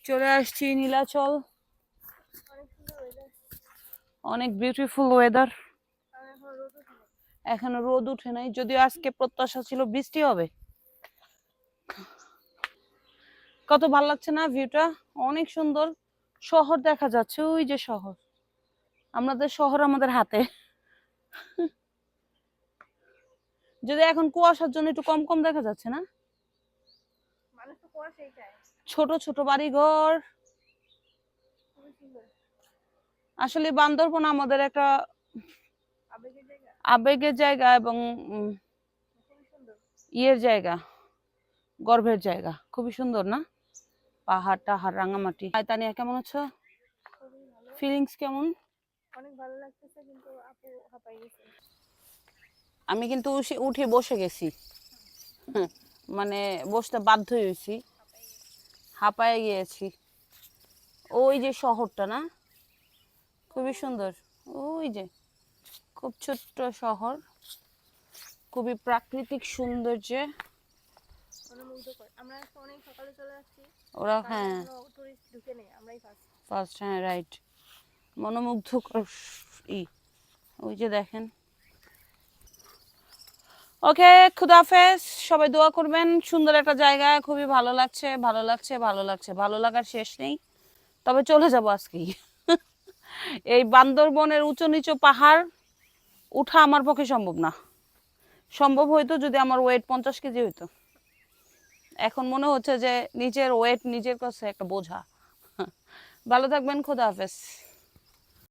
চলে আসছি নীলাচল। অনেক বিউটিফুল ওয়েদার। এখনো রোদ উঠে নাই, যদিও আজকে প্রত্যাশা ছিল বৃষ্টি হবে। কত ভালো লাগছে না ভিউটা, অনেক সুন্দর। শহর দেখা যাচ্ছে, ওই যে শহর, আমাদের শহর আমাদের হাতে। যদি এখন কুয়াশার জন্য একটু কম কম দেখা যাচ্ছে না, ছোট ছোট বাড়ি ঘর। আসলে বান্দরবন আমাদের একটা আবেগের জায়গা এবং ইয়ের জায়গা, গর্বের জায়গা। খুবই সুন্দর না, পাহাড় টাহাড় রাঙামাটি। তানিয়া কেমন আছো? ফিলিংস কেমন? অনেক ভালো লাগতেছে, কিন্তু আপু হাঁপাই গেছে। আমি কিন্তু উঠে বসে গেছি, মানে বসতে বাধ্য হয়েছি, হাঁপায়ে গিয়েছি। ওই যে শহরটা না, খুবই সুন্দর। ওই যে খুব ছোট্ট শহর, খুবই প্রাকৃতিক সৌন্দর্যে মনোমুগ্ধকর। আমরা অনেক সকালে চলে আসছি, ওরা। হ্যাঁ, টুরিস্ট ঢুকে নেই, আমরাই ফার্স্ট। হ্যাঁ, রাইট। মনোমুগ্ধকর ওই যে দেখেন। ওকে, খুদাফেজ। সবাই দোয়া করবেন। সুন্দর একটা জায়গা, খুবই ভালো লাগছে, ভালো লাগছে, ভালো লাগছে, ভালো লাগার শেষ নেই। তবে চলে যাব আজকেই। এই বান্দরবনের উঁচু নিচু পাহাড় উঠা আমার পক্ষে সম্ভব না। সম্ভব হইতো যদি আমার ওয়েট 50 কেজি হইতো। এখন মনে হচ্ছে যে নিজের ওয়েট নিজের কাছে একটা বোঝা। ভালো থাকবেন, খোদা হাফেজ।